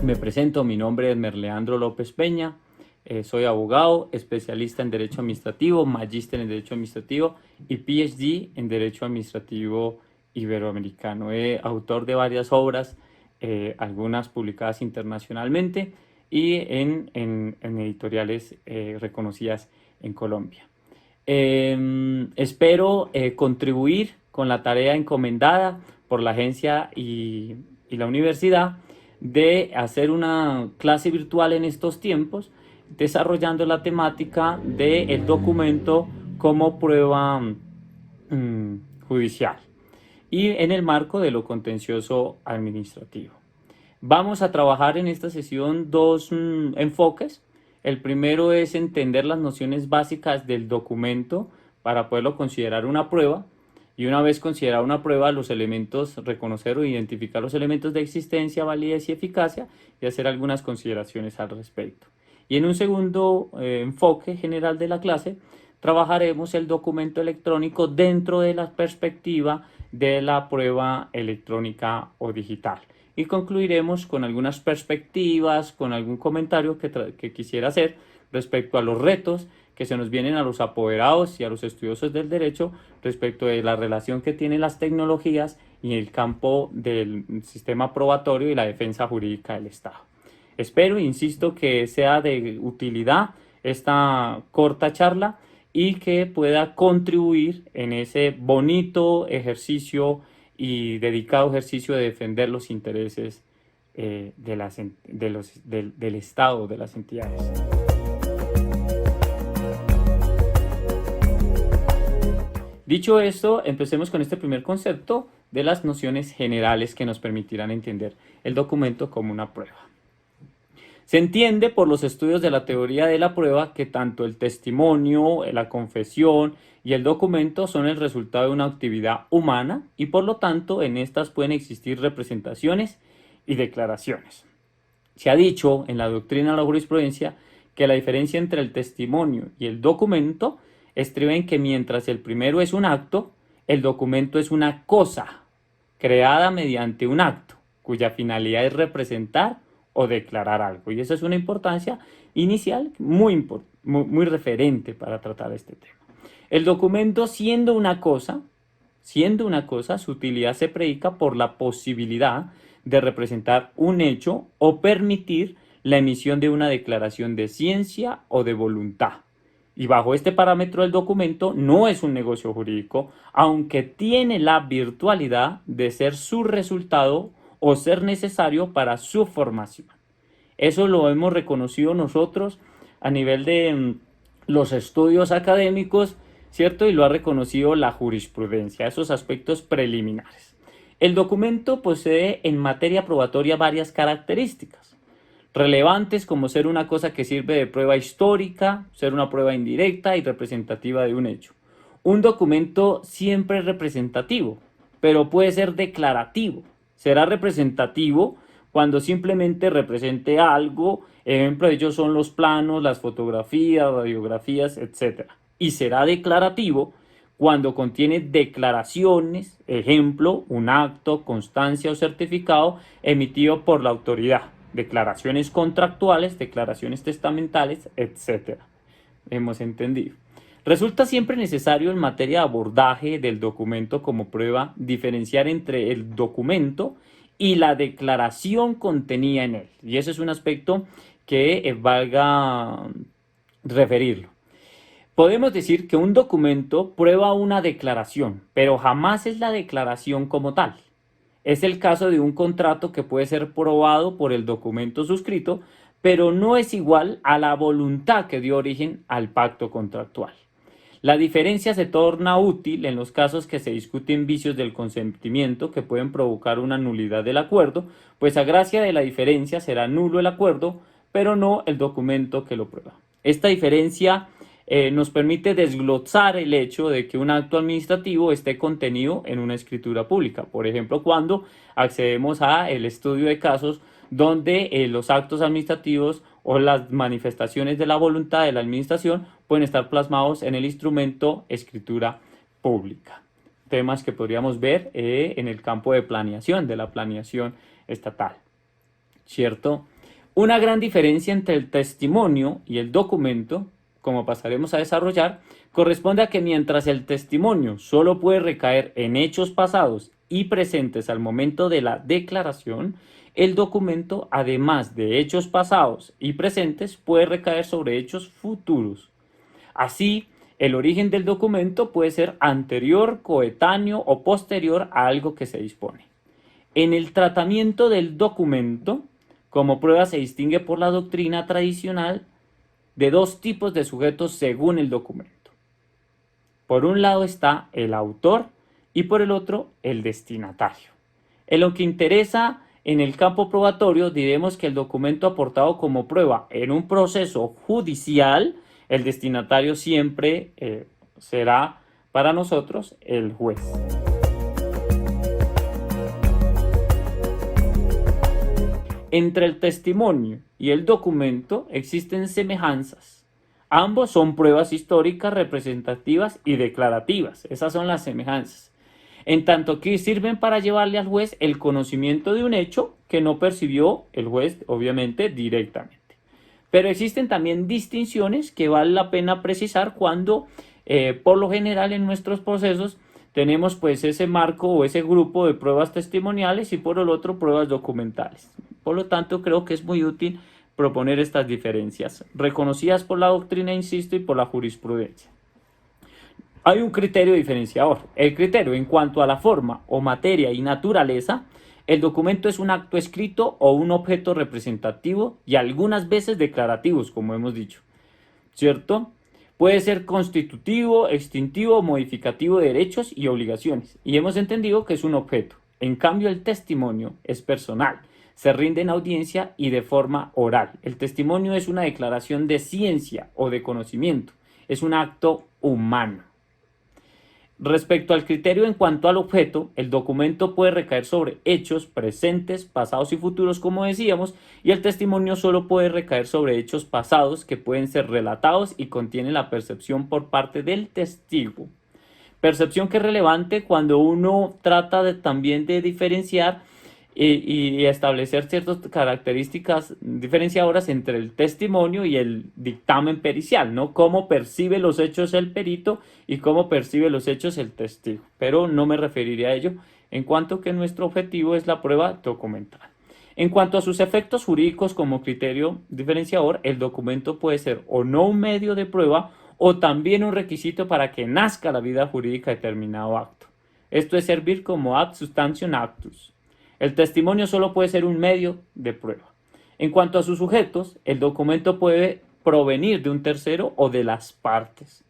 Me presento, mi nombre es Merleandro López Peña, soy abogado, especialista en Derecho Administrativo, magíster en Derecho Administrativo y PhD en Derecho Administrativo Iberoamericano. Autor de varias obras, algunas publicadas internacionalmente y en editoriales reconocidas en Colombia. Espero contribuir con la tarea encomendada por la agencia y la universidad de hacer una clase virtual en estos tiempos, desarrollando la temática del documento como prueba judicial y en el marco de lo contencioso administrativo. Vamos a trabajar en esta sesión dos enfoques. El primero es entender las nociones básicas del documento para poderlo considerar una prueba. Y una vez considerada una prueba, los elementos, reconocer o identificar los elementos de existencia, validez y eficacia y hacer algunas consideraciones al respecto. Y en un segundo enfoque general de la clase, trabajaremos el documento electrónico dentro de la perspectiva de la prueba electrónica o digital. Y concluiremos con algunas perspectivas, con algún comentario que quisiera hacer respecto a los retos que se nos vienen a los apoderados y a los estudiosos del derecho respecto de la relación que tienen las tecnologías y el campo del sistema probatorio y la defensa jurídica del Estado. Espero, insisto, que sea de utilidad esta corta charla y que pueda contribuir en ese bonito ejercicio y dedicado ejercicio de defender los intereses del Estado, de las entidades. Dicho esto, empecemos con este primer concepto de las nociones generales que nos permitirán entender el documento como una prueba. Se entiende por los estudios de la teoría de la prueba que tanto el testimonio, la confesión y el documento son el resultado de una actividad humana y por lo tanto en estas pueden existir representaciones y declaraciones. Se ha dicho en la doctrina de la jurisprudencia que la diferencia entre el testimonio y el documento estriba en que mientras el primero es un acto, el documento es una cosa creada mediante un acto, cuya finalidad es representar o declarar algo. Y esa es una importancia inicial muy referente para tratar este tema. El documento siendo una cosa, su utilidad se predica por la posibilidad de representar un hecho o permitir la emisión de una declaración de ciencia o de voluntad. Y bajo este parámetro el documento no es un negocio jurídico, aunque tiene la virtualidad de ser su resultado o ser necesario para su formación. Eso lo hemos reconocido nosotros a nivel de los estudios académicos, ¿cierto? Y lo ha reconocido la jurisprudencia, esos aspectos preliminares. El documento posee en materia probatoria varias características relevantes como ser una cosa que sirve de prueba histórica, ser una prueba indirecta y representativa de un hecho. Un documento siempre es representativo, pero puede ser declarativo. Será representativo cuando simplemente represente algo, ejemplo de ello son los planos, las fotografías, radiografías, etc. Y será declarativo cuando contiene declaraciones, ejemplo, un acto, constancia o certificado emitido por la autoridad. Declaraciones contractuales, declaraciones testamentales, etc. Hemos entendido. Resulta siempre necesario en materia de abordaje del documento como prueba diferenciar entre el documento y la declaración contenida en él. Y ese es un aspecto que valga referirlo. Podemos decir que un documento prueba una declaración, pero jamás es la declaración como tal. Es el caso de un contrato que puede ser probado por el documento suscrito, pero no es igual a la voluntad que dio origen al pacto contractual. La diferencia se torna útil en los casos que se discuten vicios del consentimiento que pueden provocar una nulidad del acuerdo, pues a gracia de la diferencia será nulo el acuerdo, pero no el documento que lo prueba. Esta diferencia nos permite desglosar el hecho de que un acto administrativo esté contenido en una escritura pública. Por ejemplo, cuando accedemos al estudio de casos donde los actos administrativos o las manifestaciones de la voluntad de la administración pueden estar plasmados en el instrumento escritura pública. Temas que podríamos ver en el campo de planeación, de la planeación estatal, ¿cierto? Una gran diferencia entre el testimonio y el documento, como pasaremos a desarrollar, corresponde a que mientras el testimonio solo puede recaer en hechos pasados y presentes al momento de la declaración, el documento, además de hechos pasados y presentes, puede recaer sobre hechos futuros. Así, el origen del documento puede ser anterior, coetáneo o posterior a algo que se dispone. En el tratamiento del documento, como prueba se distingue por la doctrina tradicional de dos tipos de sujetos según el documento. Por un lado está el autor y por el otro el destinatario. En lo que interesa en el campo probatorio, diremos que el documento aportado como prueba en un proceso judicial, el destinatario siempre será para nosotros el juez. Entre el testimonio y el documento existen semejanzas. Ambos son pruebas históricas, representativas y declarativas. Esas son las semejanzas. En tanto que sirven para llevarle al juez el conocimiento de un hecho que no percibió el juez, obviamente, directamente. Pero existen también distinciones que vale la pena precisar cuando, por lo general, en nuestros procesos tenemos pues ese marco o ese grupo de pruebas testimoniales y por el otro pruebas documentales. Por lo tanto, creo que es muy útil proponer estas diferencias, reconocidas por la doctrina, insisto, y por la jurisprudencia. Hay un criterio diferenciador. El criterio en cuanto a la forma o materia y naturaleza, el documento es un acto escrito o un objeto representativo y algunas veces declarativos, como hemos dicho, ¿cierto? Puede ser constitutivo, extintivo, modificativo de derechos y obligaciones. Y hemos entendido que es un objeto. En cambio, el testimonio es personal. Se rinde en audiencia y de forma oral. El testimonio es una declaración de ciencia o de conocimiento. Es un acto humano. Respecto al criterio en cuanto al objeto, el documento puede recaer sobre hechos presentes, pasados y futuros, como decíamos, y el testimonio solo puede recaer sobre hechos pasados que pueden ser relatados y contienen la percepción por parte del testigo. Percepción que es relevante cuando uno trata también de diferenciar y establecer ciertas características diferenciadoras entre el testimonio y el dictamen pericial, ¿no? Cómo percibe los hechos el perito y cómo percibe los hechos el testigo. Pero no me referiré a ello en cuanto que nuestro objetivo es la prueba documental. En cuanto a sus efectos jurídicos como criterio diferenciador, el documento puede ser o no un medio de prueba o también un requisito para que nazca la vida jurídica de determinado acto. Esto es servir como ad substantiam actus. El testimonio solo puede ser un medio de prueba. En cuanto a sus sujetos, el documento puede provenir de un tercero o de las partes.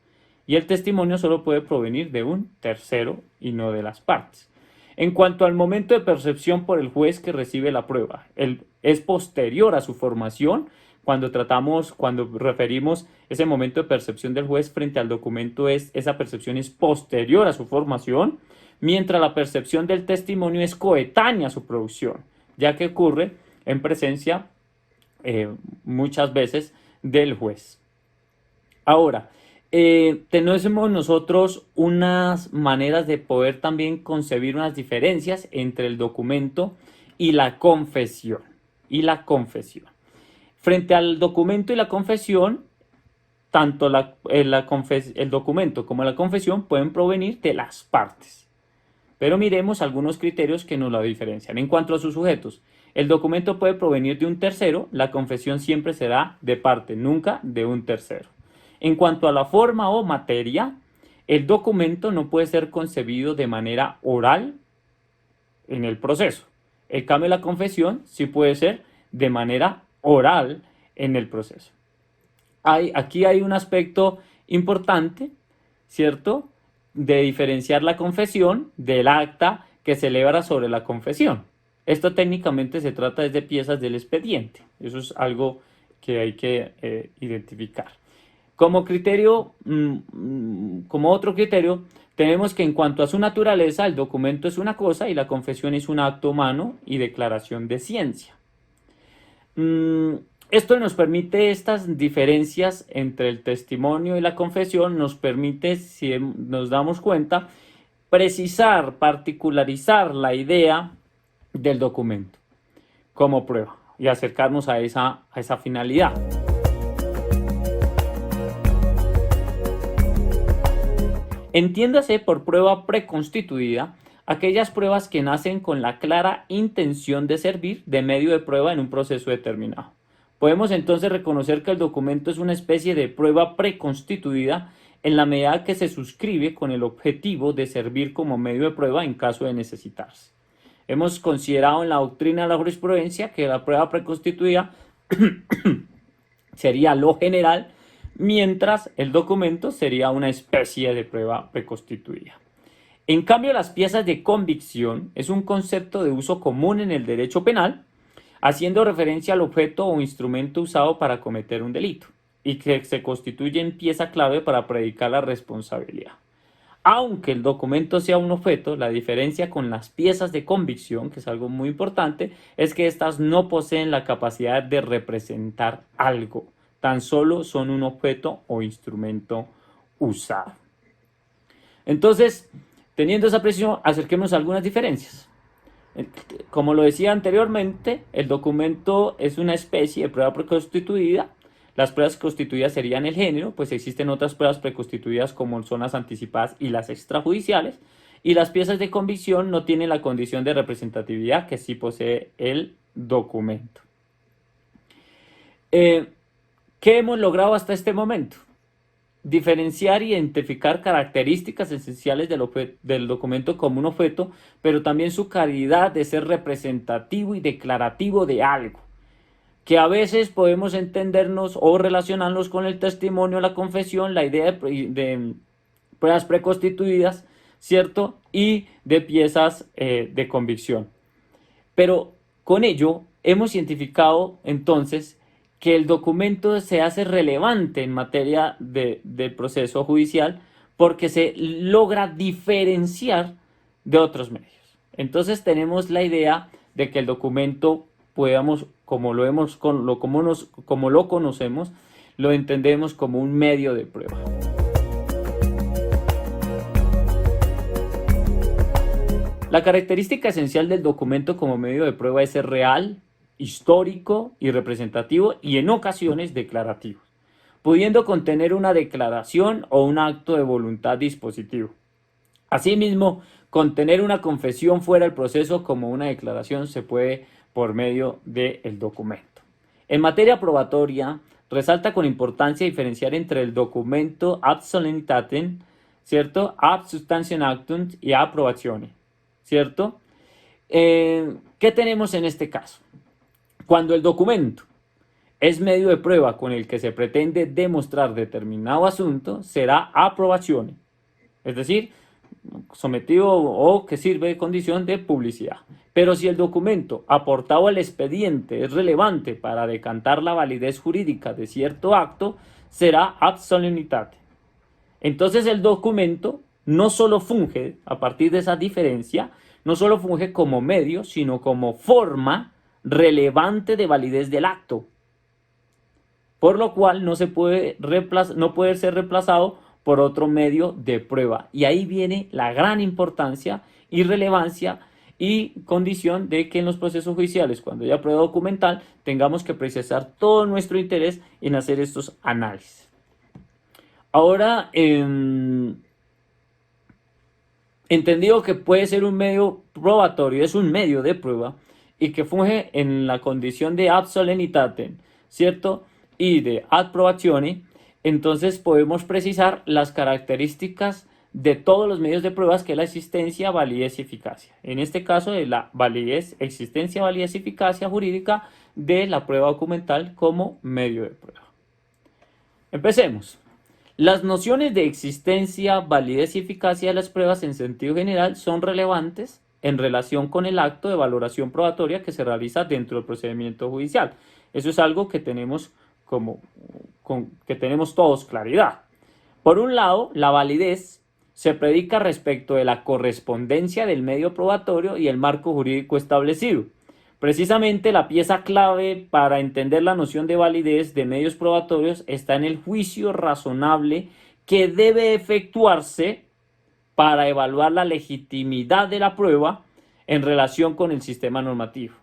Y el testimonio solo puede provenir de un tercero y no de las partes. En cuanto al momento de percepción por el juez que recibe la prueba, es posterior a su formación. Cuando referimos ese momento de percepción del juez frente al documento, esa percepción es posterior a su formación, mientras la percepción del testimonio es coetánea a su producción, ya que ocurre en presencia muchas veces del juez. Ahora, tenemos nosotros unas maneras de poder también concebir unas diferencias entre el documento y la confesión. Frente al documento y la confesión, tanto el documento como la confesión pueden provenir de las partes. Pero miremos algunos criterios que nos la diferencian. En cuanto a sus sujetos, el documento puede provenir de un tercero, la confesión siempre será de parte, nunca de un tercero. En cuanto a la forma o materia, el documento no puede ser concebido de manera oral en el proceso. En cambio, la confesión sí puede ser de manera oral en el proceso. Aquí hay un aspecto importante, ¿cierto?, de diferenciar la confesión del acta que se celebra sobre la confesión. Esto técnicamente se trata de piezas del expediente. Eso es algo que hay que identificar. Como otro criterio, tenemos que en cuanto a su naturaleza, el documento es una cosa y la confesión es un acto humano y declaración de ciencia. Esto nos permite, estas diferencias entre el testimonio y la confesión, nos permite, si nos damos cuenta, precisar, particularizar la idea del documento como prueba. y acercarnos a esa finalidad. Entiéndase por prueba preconstituida aquellas pruebas que nacen con la clara intención de servir de medio de prueba en un proceso determinado. Podemos entonces reconocer que el documento es una especie de prueba preconstituida en la medida que se suscribe con el objetivo de servir como medio de prueba en caso de necesitarse. Hemos considerado en la doctrina de la jurisprudencia que la prueba preconstituida sería lo general, mientras el documento sería una especie de prueba preconstituida. En cambio, las piezas de convicción es un concepto de uso común en el derecho penal, haciendo referencia al objeto o instrumento usado para cometer un delito, y que se constituye en pieza clave para predicar la responsabilidad. Aunque el documento sea un objeto, la diferencia con las piezas de convicción, que es algo muy importante, es que estas no poseen la capacidad de representar algo, tan solo son un objeto o instrumento usado. Entonces, teniendo esa precisión, acerquémonos a algunas diferencias. Como lo decía anteriormente, el documento es una especie de prueba preconstituida. Las pruebas constituidas serían el género, pues existen otras pruebas preconstituidas como son las anticipadas y las extrajudiciales. Y las piezas de convicción no tienen la condición de representatividad que sí posee el documento. ¿Qué hemos logrado hasta este momento? Diferenciar e identificar características esenciales del documento como un objeto, pero también su calidad de ser representativo y declarativo de algo, que a veces podemos entendernos o relacionarnos con el testimonio, la confesión, la idea de pruebas preconstituidas, ¿cierto? Y de piezas de convicción. Pero con ello hemos identificado entonces que el documento se hace relevante en materia del proceso judicial porque se logra diferenciar de otros medios. Entonces tenemos la idea de que el documento como lo conocemos, lo entendemos como un medio de prueba. La característica esencial del documento como medio de prueba es ser real, histórico y representativo y en ocasiones declarativo, pudiendo contener una declaración o un acto de voluntad dispositivo. Asimismo, contener una confesión fuera del proceso como una declaración se puede por medio del documento. En materia probatoria, resalta con importancia diferenciar entre el documento ad solemnitatem, ¿cierto? Ad substantiam actum y ad probationem, ¿cierto? ¿Qué tenemos en este caso? Cuando el documento es medio de prueba con el que se pretende demostrar determinado asunto, será ad probationem, es decir, sometido o que sirve de condición de publicidad. Pero si el documento aportado al expediente es relevante para decantar la validez jurídica de cierto acto, será ad solemnitatem. Entonces el documento no solo funge, a partir de esa diferencia, no solo funge como medio, sino como forma relevante de validez del acto, por lo cual no puede ser reemplazado por otro medio de prueba. Y ahí viene la gran importancia y relevancia y condición de que en los procesos judiciales, cuando haya prueba documental, tengamos que precisar todo nuestro interés en hacer estos análisis. Ahora, entendido que puede ser un medio probatorio, es un medio de prueba y que funge en la condición de ad solemnitatem, ¿cierto? Y de ad probationem, entonces podemos precisar las características de todos los medios de pruebas, que es la existencia, validez y eficacia. En este caso, de la validez, existencia, validez y eficacia jurídica de la prueba documental como medio de prueba. Empecemos. Las nociones de existencia, validez y eficacia de las pruebas en sentido general son relevantes en relación con el acto de valoración probatoria que se realiza dentro del procedimiento judicial. Eso es algo que tenemos todos claridad. Por un lado, la validez se predica respecto de la correspondencia del medio probatorio y el marco jurídico establecido. Precisamente la pieza clave para entender la noción de validez de medios probatorios está en el juicio razonable que debe efectuarse para evaluar la legitimidad de la prueba en relación con el sistema normativo.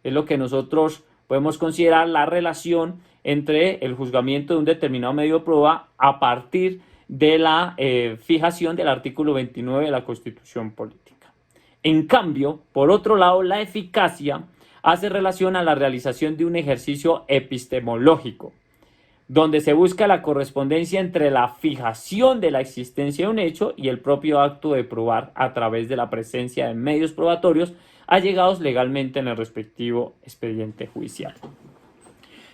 Es lo que nosotros podemos considerar la relación entre el juzgamiento de un determinado medio de prueba a partir de la fijación del artículo 29 de la Constitución Política. En cambio, por otro lado, la eficacia hace relación a la realización de un ejercicio epistemológico, donde se busca la correspondencia entre la fijación de la existencia de un hecho y el propio acto de probar a través de la presencia de medios probatorios allegados legalmente en el respectivo expediente judicial.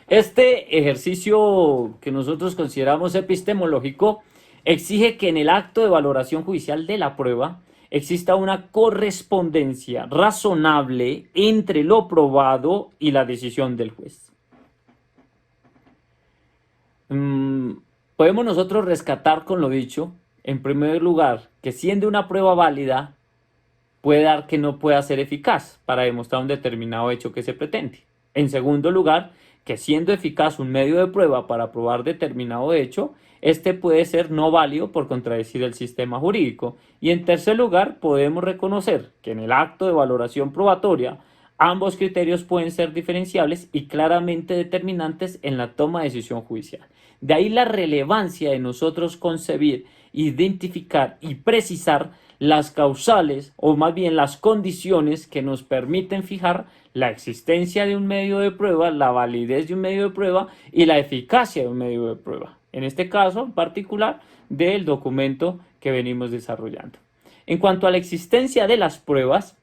Este ejercicio que nosotros consideramos epistemológico exige que en el acto de valoración judicial de la prueba exista una correspondencia razonable entre lo probado y la decisión del juez. Podemos nosotros rescatar con lo dicho, en primer lugar, que siendo una prueba válida, puede dar que no pueda ser eficaz para demostrar un determinado hecho que se pretende. En segundo lugar, que siendo eficaz un medio de prueba para probar determinado hecho, este puede ser no válido por contradecir el sistema jurídico. Y en tercer lugar, podemos reconocer que en el acto de valoración probatoria, ambos criterios pueden ser diferenciables y claramente determinantes en la toma de decisión judicial. De ahí la relevancia de nosotros concebir, identificar y precisar las causales o más bien las condiciones que nos permiten fijar la existencia de un medio de prueba, la validez de un medio de prueba y la eficacia de un medio de prueba. En este caso en particular del documento que venimos desarrollando. En cuanto a la existencia de las pruebas,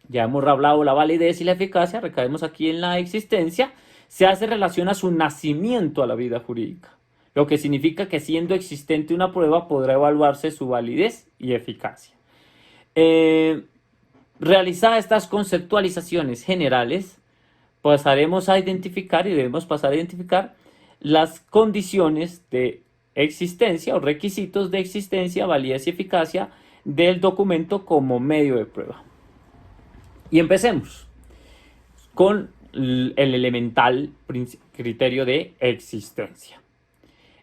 ya hemos hablado la validez y la eficacia, recaemos aquí en la existencia, se hace relación a su nacimiento a la vida jurídica, lo que significa que siendo existente una prueba podrá evaluarse su validez y eficacia. Realizadas estas conceptualizaciones generales, pasaremos a identificar y debemos pasar a identificar las condiciones de existencia o requisitos de existencia, validez y eficacia del documento como medio de prueba. Y empecemos con el elemental criterio de existencia.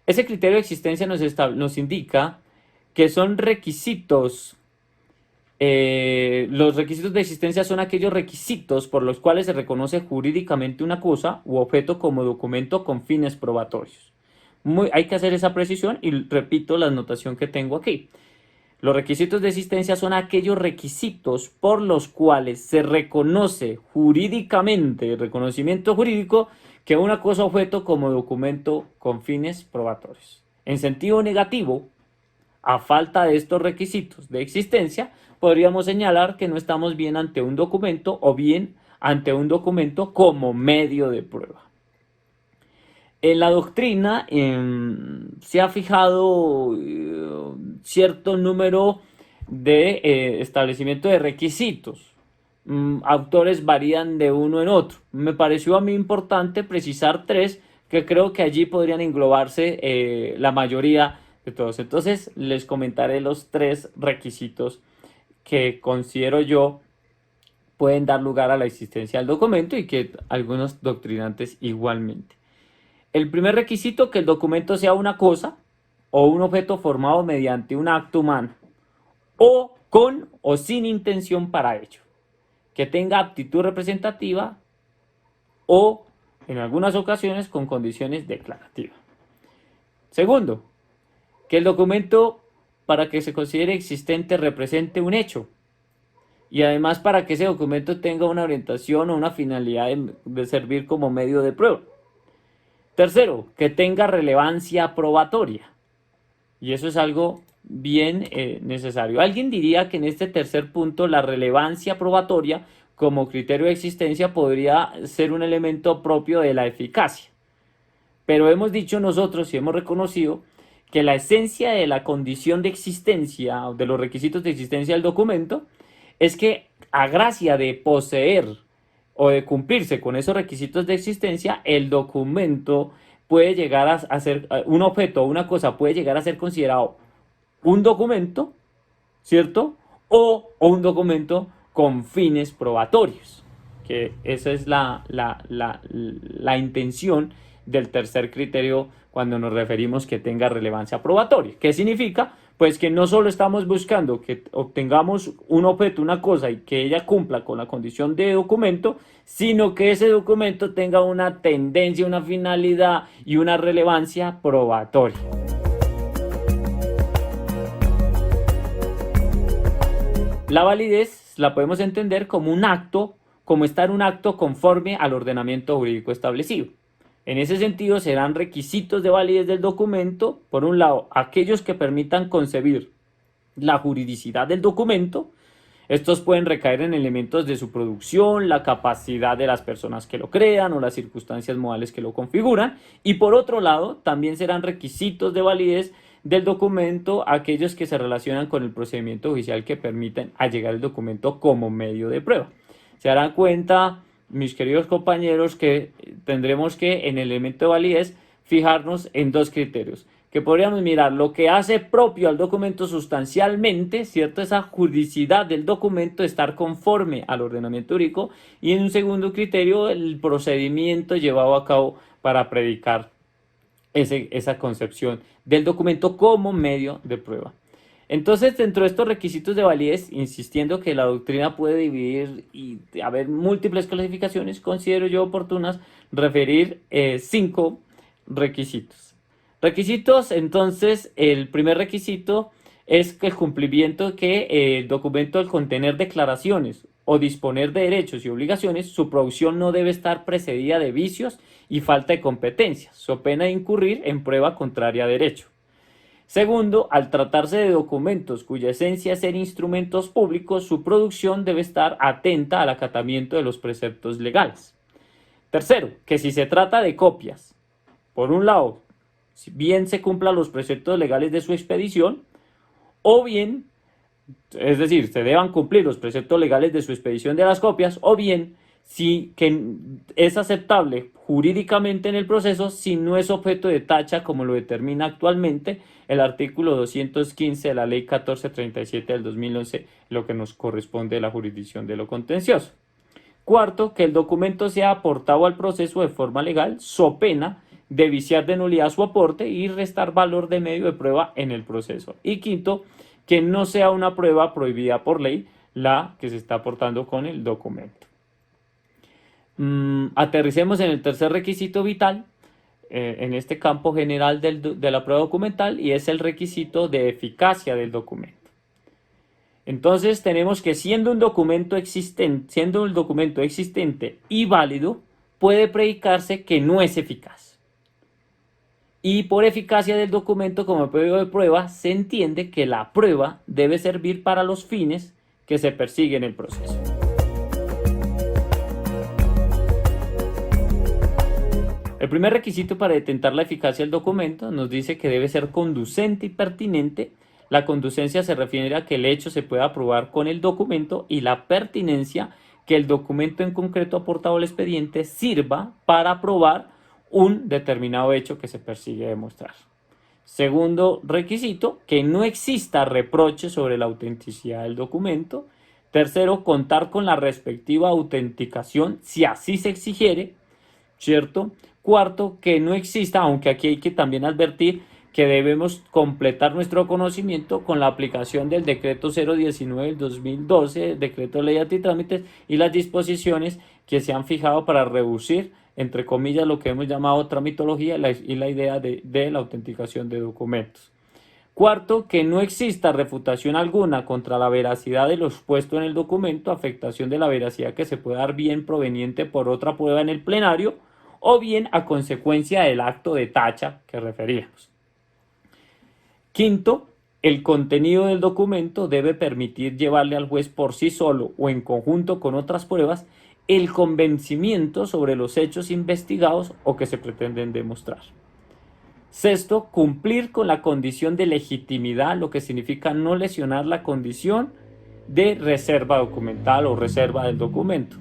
Ese criterio de existencia nos indica que son requisitos, los requisitos de existencia son aquellos requisitos por los cuales se reconoce jurídicamente una cosa u objeto como documento con fines probatorios. Hay que hacer esa precisión y repito la anotación que tengo aquí. Los requisitos de existencia son aquellos requisitos por los cuales se reconoce jurídicamente, el reconocimiento jurídico, que una cosa objeto como documento con fines probatorios. En sentido negativo, a falta de estos requisitos de existencia, podríamos señalar que no estamos bien ante un documento o bien ante un documento como medio de prueba. En la doctrina se ha fijado cierto número de establecimiento de requisitos. Autores varían de uno en otro. Me pareció a mí importante precisar tres que creo que allí podrían englobarse la mayoría de todos. Entonces les comentaré los tres requisitos que considero yo pueden dar lugar a la existencia del documento y que algunos doctrinantes igualmente. El primer requisito, que el documento sea una cosa o un objeto formado mediante un acto humano o con o sin intención para ello, que tenga aptitud representativa o en algunas ocasiones con condiciones declarativas. Segundo, que el documento para que se considere existente represente un hecho y además para que ese documento tenga una orientación o una finalidad de servir como medio de prueba. Tercero, que tenga relevancia probatoria. Y eso es algo bien necesario. Alguien diría que en este tercer punto la relevancia probatoria como criterio de existencia podría ser un elemento propio de la eficacia. Pero hemos dicho nosotros y hemos reconocido que la esencia de la condición de existencia o de los requisitos de existencia del documento es que a gracia de poseer o de cumplirse con esos requisitos de existencia, el documento puede llegar a ser un objeto o una cosa puede llegar a ser considerado un documento, ¿cierto? O un documento con fines probatorios, que esa es la intención del tercer criterio cuando nos referimos que tenga relevancia probatoria. ¿Qué significa? Pues que no solo estamos buscando que obtengamos un objeto, una cosa, y que ella cumpla con la condición de documento, sino que ese documento tenga una tendencia, una finalidad y una relevancia probatoria. La validez la podemos entender como un acto, como estar un acto conforme al ordenamiento jurídico establecido. En ese sentido, serán requisitos de validez del documento, por un lado, aquellos que permitan concebir la juridicidad del documento. Estos pueden recaer en elementos de su producción, la capacidad de las personas que lo crean o las circunstancias modales que lo configuran. Y por otro lado, también serán requisitos de validez del documento aquellos que se relacionan con el procedimiento judicial que permiten allegar el documento como medio de prueba. Se darán cuenta, mis queridos compañeros, que tendremos que en el elemento de validez fijarnos en dos criterios, que podríamos mirar lo que hace propio al documento sustancialmente, ¿cierto? Esa juridicidad del documento, estar conforme al ordenamiento jurídico, y en un segundo criterio, el procedimiento llevado a cabo para predicar esa concepción del documento como medio de prueba. Entonces, dentro de estos requisitos de validez, insistiendo que la doctrina puede dividir y haber múltiples clasificaciones, considero yo oportunas referir 5 requisitos. Requisitos, entonces, el primer requisito es que el cumplimiento que el documento, al contener declaraciones o disponer de derechos y obligaciones, su producción no debe estar precedida de vicios y falta de competencias, so pena de incurrir en prueba contraria a derecho. Segundo, al tratarse de documentos cuya esencia es ser instrumentos públicos, su producción debe estar atenta al acatamiento de los preceptos legales. Tercero, que si se trata de copias, por un lado, bien se cumplan los preceptos legales de su expedición, o bien, es decir, se deban cumplir los preceptos legales de su expedición de las copias, o bien, si que es aceptable jurídicamente en el proceso, si no es objeto de tacha como lo determina actualmente el artículo 215 de la ley 1437 del 2011, lo que nos corresponde a la jurisdicción de lo contencioso. Cuarto, que el documento sea aportado al proceso de forma legal, so pena de viciar de nulidad su aporte y restar valor de medio de prueba en el proceso. Y quinto, que no sea una prueba prohibida por ley la que se está aportando con el documento. Aterricemos en el tercer requisito vital, en este campo general de la prueba documental, y es el requisito de eficacia del documento. Entonces tenemos que siendo el documento existente y válido, puede predicarse que no es eficaz. Y por eficacia del documento como medio de prueba, se entiende que la prueba debe servir para los fines que se persiguen en el proceso. El primer requisito para detentar la eficacia del documento nos dice que debe ser conducente y pertinente. La conducencia se refiere a que el hecho se pueda probar con el documento, y la pertinencia, que el documento en concreto aportado al expediente sirva para probar un determinado hecho que se persigue demostrar. Segundo requisito, que no exista reproche sobre la autenticidad del documento. Tercero, contar con la respectiva autenticación si así se exigiere, ¿cierto? Cuarto, que no exista, aunque aquí hay que también advertir que debemos completar nuestro conocimiento con la aplicación del decreto 019 del 2012, decreto de ley de antitrámites, y las disposiciones que se han fijado para reducir, entre comillas, lo que hemos llamado tramitología y la idea de la autenticación de documentos. Cuarto, que no exista refutación alguna contra la veracidad de lo expuesto en el documento, afectación de la veracidad que se pueda dar bien proveniente por otra prueba en el plenario, o bien a consecuencia del acto de tacha que referíamos. Quinto, el contenido del documento debe permitir llevarle al juez por sí solo o en conjunto con otras pruebas el convencimiento sobre los hechos investigados o que se pretenden demostrar. Sexto, cumplir con la condición de legitimidad, lo que significa no lesionar la condición de reserva documental o reserva del documento.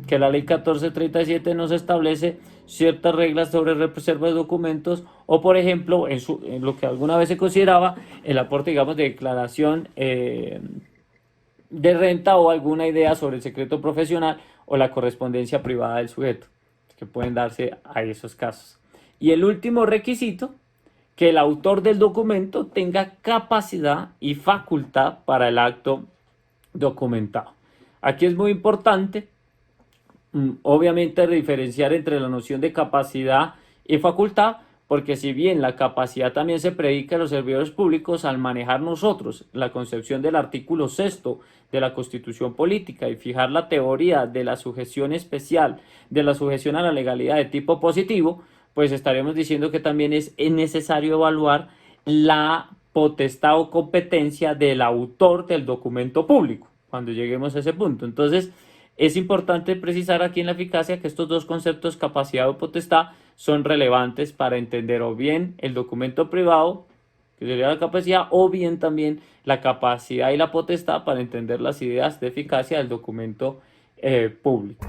Que la ley 1437 nos establece ciertas reglas sobre reserva de documentos, o por ejemplo en lo que alguna vez se consideraba el aporte, digamos, de declaración de renta o alguna idea sobre el secreto profesional o la correspondencia privada del sujeto, que pueden darse a esos casos. Y el último requisito, que el autor del documento tenga capacidad y facultad para el acto documentado. Aquí es muy importante, obviamente, diferenciar entre la noción de capacidad y facultad, porque si bien la capacidad también se predica a los servidores públicos, al manejar nosotros la concepción del artículo 6º de la Constitución Política y fijar la teoría de la sujeción especial, de la sujeción a la legalidad de tipo positivo, pues estaremos diciendo que también es necesario evaluar la potestad o competencia del autor del documento público, cuando lleguemos a ese punto. Entonces, es importante precisar aquí en la eficacia que estos dos conceptos, capacidad o potestad, son relevantes para entender o bien el documento privado, que sería la capacidad, o bien también la capacidad y la potestad para entender las ideas de eficacia del documento público.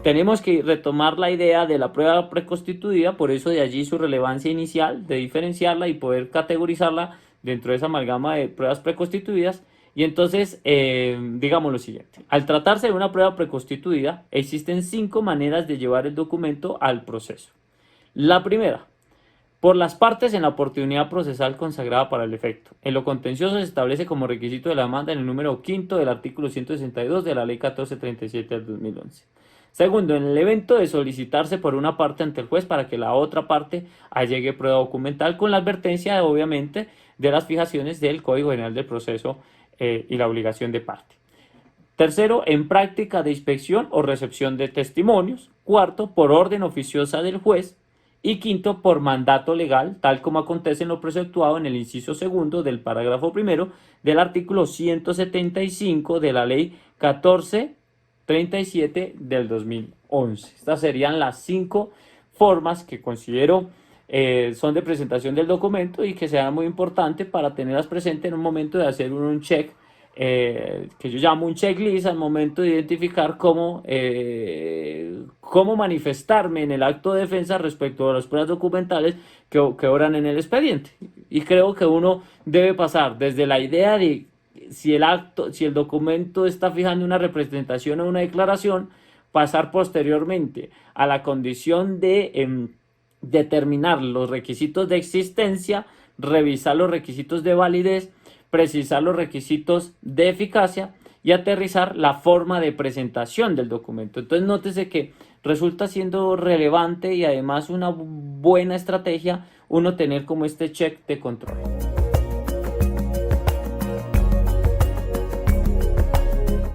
Tenemos que retomar la idea de la prueba preconstituida, por eso de allí su relevancia inicial, de diferenciarla y poder categorizarla dentro de esa amalgama de pruebas preconstituidas. Y entonces, digamos lo siguiente: al tratarse de una prueba preconstituida, existen 5 maneras de llevar el documento al proceso. La primera, por las partes en la oportunidad procesal consagrada para el efecto. En lo contencioso se establece como requisito de la demanda en el número 5 del artículo 162 de la Ley 1437 del 2011. Segundo, en el evento de solicitarse por una parte ante el juez para que la otra parte allegue prueba documental, con la advertencia, obviamente, de las fijaciones del Código General del Proceso y la obligación de parte. Tercero, en práctica de inspección o recepción de testimonios. Cuarto, por orden oficiosa del juez. Y quinto, por mandato legal, tal como acontece en lo preceptuado en el inciso segundo del parágrafo primero del artículo 175 de la Ley 1437 del 2011. Estas serían las 5 formas que considero son de presentación del documento y que sean muy importantes para tenerlas presentes en un momento de hacer un check, que yo llamo un checklist, al momento de identificar cómo manifestarme en el acto de defensa respecto a las pruebas documentales que obran en el expediente. Y creo que uno debe pasar desde la idea de si el documento está fijando una representación o una declaración, pasar posteriormente a la condición de determinar los requisitos de existencia, revisar los requisitos de validez, precisar los requisitos de eficacia y aterrizar la forma de presentación del documento. Entonces, nótese que resulta siendo relevante y además una buena estrategia uno tener como este check de control.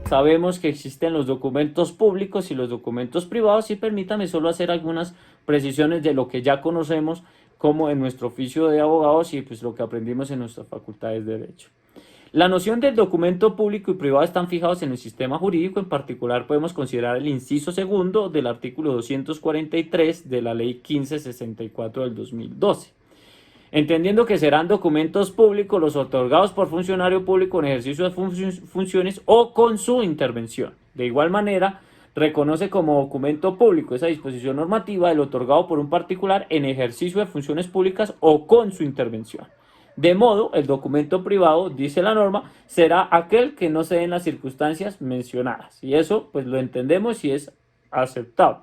Sabemos que existen los documentos públicos y los documentos privados, y permítame solo hacer algunas precisiones de lo que ya conocemos como en nuestro oficio de abogados y pues lo que aprendimos en nuestras facultades de Derecho. La noción del documento público y privado están fijados en el sistema jurídico. En particular podemos considerar el inciso segundo del artículo 243 de la Ley 1564 del 2012. Entendiendo que serán documentos públicos los otorgados por funcionario público en ejercicio de funciones o con su intervención. De igual manera, reconoce como documento público esa disposición normativa el otorgado por un particular en ejercicio de funciones públicas o con su intervención. De modo, el documento privado, dice la norma, será aquel que no se den las circunstancias mencionadas. Y eso, pues lo entendemos y es aceptable.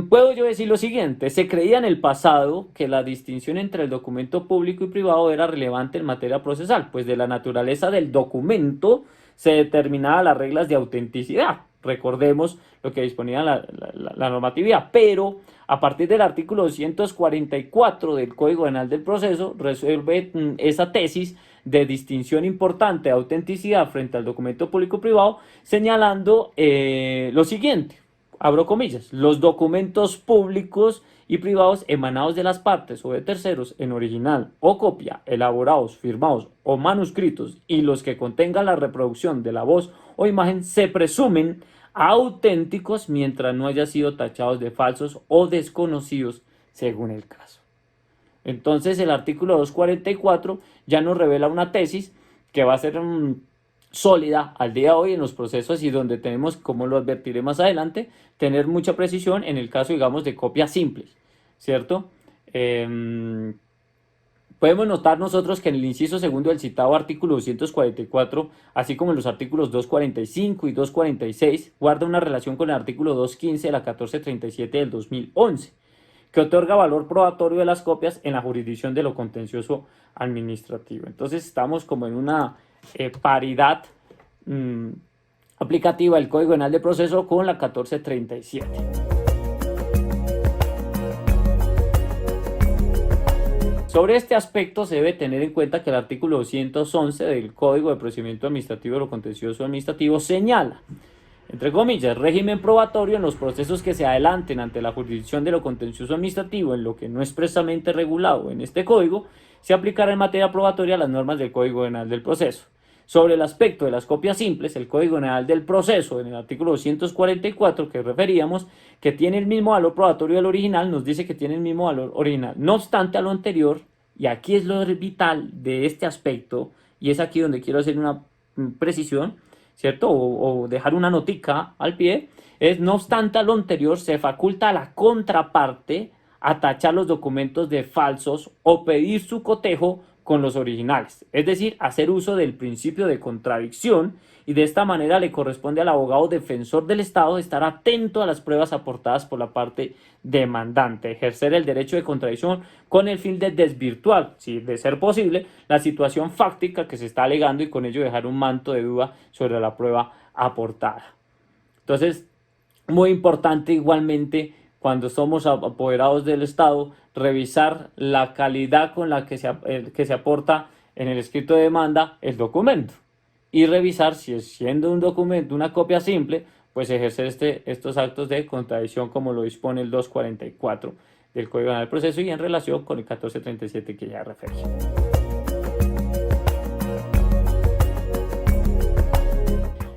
Puedo yo decir lo siguiente: se creía en el pasado que la distinción entre el documento público y privado era relevante en materia procesal, pues de la naturaleza del documento se determinaban las reglas de autenticidad. Recordemos lo que disponía la normatividad, pero a partir del artículo 244 del Código General del Proceso resuelve esa tesis de distinción importante de autenticidad frente al documento público-privado, señalando lo siguiente. Abro comillas: los documentos públicos y privados emanados de las partes o de terceros en original o copia, elaborados, firmados o manuscritos, y los que contengan la reproducción de la voz o imagen se presumen auténticos mientras no hayan sido tachados de falsos o desconocidos según el caso. Entonces el artículo 244 ya nos revela una tesis que va a ser sólida al día de hoy en los procesos y donde tenemos, como lo advertiré más adelante, tener mucha precisión en el caso, digamos, de copias simples, ¿cierto? Podemos notar nosotros que en el inciso segundo del citado artículo 244, así como en los artículos 245 y 246, guarda una relación con el artículo 215 de la 1437 del 2011, que otorga valor probatorio de las copias en la jurisdicción de lo contencioso administrativo. Entonces estamos como en una paridad aplicativa del Código Penal de Proceso con la 1437. Sobre este aspecto se debe tener en cuenta que el artículo 211 del Código de Procedimiento Administrativo de lo Contencioso Administrativo señala, entre comillas, régimen probatorio en los procesos que se adelanten ante la jurisdicción de lo contencioso administrativo en lo que no es expresamente regulado en este código, se aplicará en materia probatoria las normas del Código Penal del Proceso. Sobre el aspecto de las copias simples, el Código Penal del Proceso, en el artículo 244 que referíamos, que tiene el mismo valor probatorio del original, nos dice que tiene el mismo valor original. No obstante a lo anterior, y aquí es lo vital de este aspecto, y es aquí donde quiero hacer una precisión, ¿cierto? O dejar una notica al pie, es no obstante a lo anterior, se faculta a la contraparte a tachar los documentos de falsos o pedir su cotejo con los originales, es decir, hacer uso del principio de contradicción, y de esta manera le corresponde al abogado defensor del Estado estar atento a las pruebas aportadas por la parte demandante, ejercer el derecho de contradicción con el fin de desvirtuar, si de ser posible, la situación fáctica que se está alegando y con ello dejar un manto de duda sobre la prueba aportada. Entonces, muy importante igualmente cuando somos apoderados del Estado, revisar la calidad con la que se aporta en el escrito de demanda el documento y revisar si es siendo un documento, una copia simple, pues ejercer estos actos de contradicción como lo dispone el 244 del Código Penal del Proceso y en relación con el 1437 que ya referí.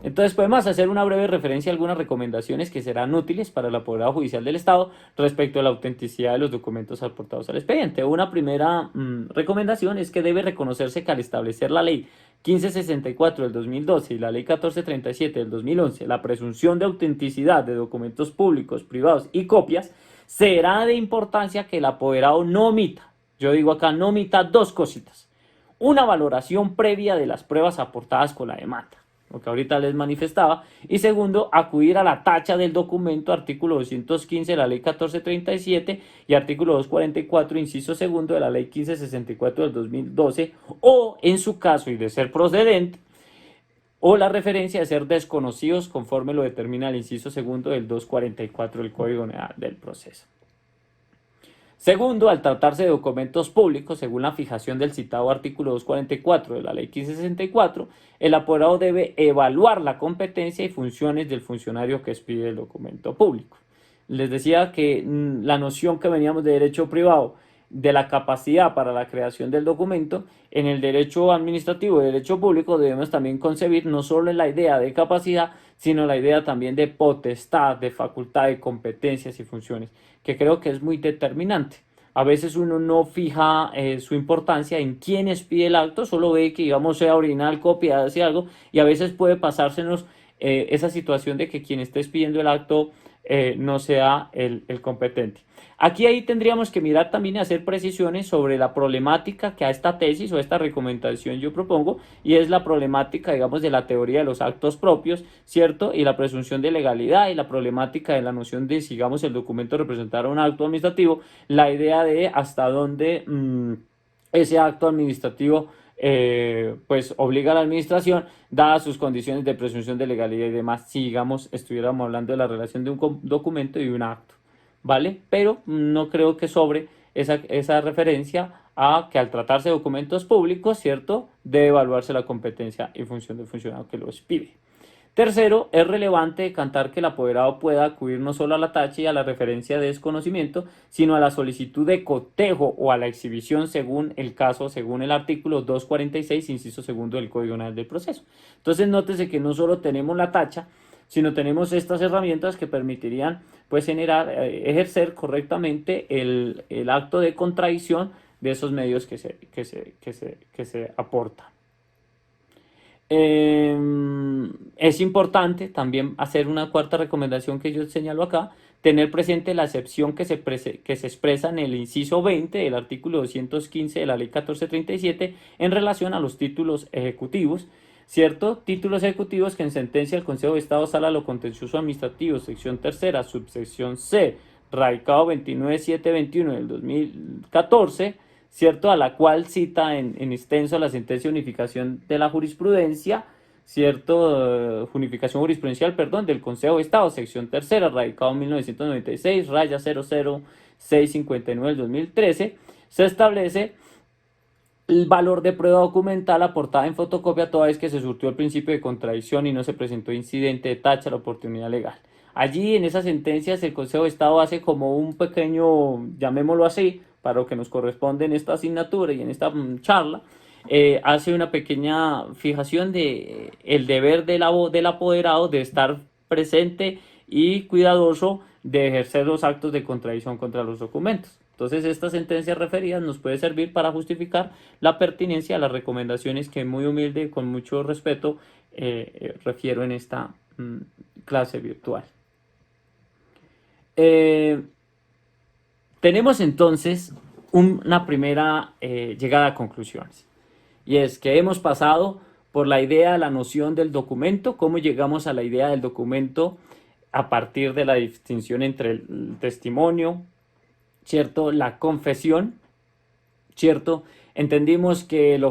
Entonces podemos hacer una breve referencia a algunas recomendaciones que serán útiles para el apoderado judicial del Estado respecto a la autenticidad de los documentos aportados al expediente. Una primera recomendación es que debe reconocerse que al establecer la ley 1564 del 2012 y la ley 1437 del 2011, la presunción de autenticidad de documentos públicos, privados y copias, será de importancia que el apoderado no omita, yo digo acá, no omita dos cositas. Una valoración previa de las pruebas aportadas con la demanda, lo que ahorita les manifestaba, y segundo, acudir a la tacha del documento, artículo 215 de la ley 1437 y artículo 244, inciso segundo de la ley 1564 del 2012, o en su caso, y de ser procedente, o la referencia de ser desconocidos conforme lo determina el inciso segundo del 244 del Código Penal del Proceso. Segundo, al tratarse de documentos públicos, según la fijación del citado artículo 244 de la ley 1564, el apoderado debe evaluar la competencia y funciones del funcionario que expide el documento público. Les decía que la noción que veníamos de derecho privado, de la capacidad para la creación del documento, en el derecho administrativo y derecho público debemos también concebir no solo la idea de capacidad, sino la idea también de potestad, de facultad, de competencias y funciones, que creo que es muy determinante. A veces uno no fija su importancia en quién expide el acto, solo ve que, digamos, sea original, copia, hace algo, y a veces puede pasársenos esa situación de que quien esté expidiendo el acto no sea el competente. Aquí ahí tendríamos que mirar también y hacer precisiones sobre la problemática que a esta tesis o a esta recomendación yo propongo, y es la problemática, digamos, de la teoría de los actos propios, ¿cierto? Y la presunción de legalidad y la problemática de la noción de, digamos, el documento representara un acto administrativo, la idea de hasta dónde ese acto administrativo pues obliga a la administración, dadas sus condiciones de presunción de legalidad y demás, si digamos estuviéramos hablando de la relación de un documento y un acto, ¿vale? Pero no creo que sobre esa referencia a que al tratarse de documentos públicos, ¿cierto?, debe evaluarse la competencia y función del funcionario que lo expide. Tercero, es relevante decantar que el apoderado pueda acudir no solo a la tacha y a la referencia de desconocimiento, sino a la solicitud de cotejo o a la exhibición según el caso, según el artículo 246, inciso segundo del Código Penal del Proceso. Entonces, nótese que no solo tenemos la tacha, sino tenemos estas herramientas que permitirían, pues, ejercer correctamente el acto de contradicción de esos medios que se aportan. Es importante también hacer una cuarta recomendación que yo señalo acá, tener presente la excepción que se expresa en el inciso 20 del artículo 215 de la ley 1437 en relación a los títulos ejecutivos, ¿cierto? Títulos ejecutivos que en sentencia del Consejo de Estado Sala lo Contencioso Administrativo, sección tercera, subsección C, radicado 29721 del 2014, ¿cierto? A la cual cita en extenso la sentencia de unificación de la jurisprudencia, ¿cierto? Unificación jurisprudencial, perdón, del Consejo de Estado, sección tercera, radicado en 1996, raya 00659 del 2013, se establece el valor de prueba documental aportada en fotocopia toda vez que se surtió el principio de contradicción y no se presentó incidente de tacha a la oportunidad legal. Allí en esas sentencias el Consejo de Estado hace como un pequeño, llamémoslo así, para lo que nos corresponde en esta asignatura y en esta charla, hace una pequeña fijación de el deber del apoderado de estar presente y cuidadoso de ejercer los actos de contradicción contra los documentos. Entonces, estas sentencias referidas nos puede servir para justificar la pertinencia a las recomendaciones que muy humilde y con mucho respeto refiero en esta clase virtual. Tenemos entonces una primera llegada a conclusiones. Y es que hemos pasado por la idea, la noción del documento, cómo llegamos a la idea del documento a partir de la distinción entre el testimonio, ¿cierto? La confesión, ¿cierto? Entendimos que el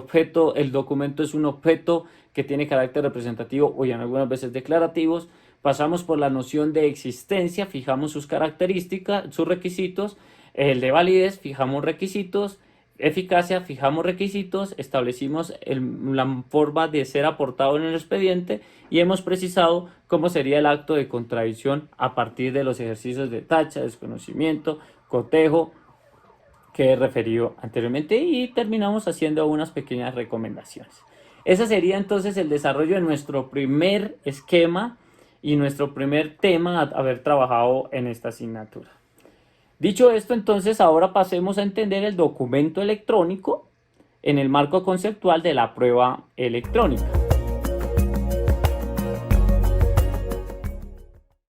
documento es un objeto que tiene carácter representativo o en algunas veces declarativos. Pasamos por la noción de existencia, fijamos sus características, sus requisitos, el de validez, fijamos requisitos, eficacia, fijamos requisitos, establecimos la forma de ser aportado en el expediente y hemos precisado cómo sería el acto de contradicción a partir de los ejercicios de tacha, desconocimiento, cotejo que he referido anteriormente y terminamos haciendo unas pequeñas recomendaciones. Ese sería entonces el desarrollo de nuestro primer esquema y nuestro primer tema a haber trabajado en esta asignatura. Dicho esto, entonces ahora pasemos a entender el documento electrónico en el marco conceptual de la prueba electrónica.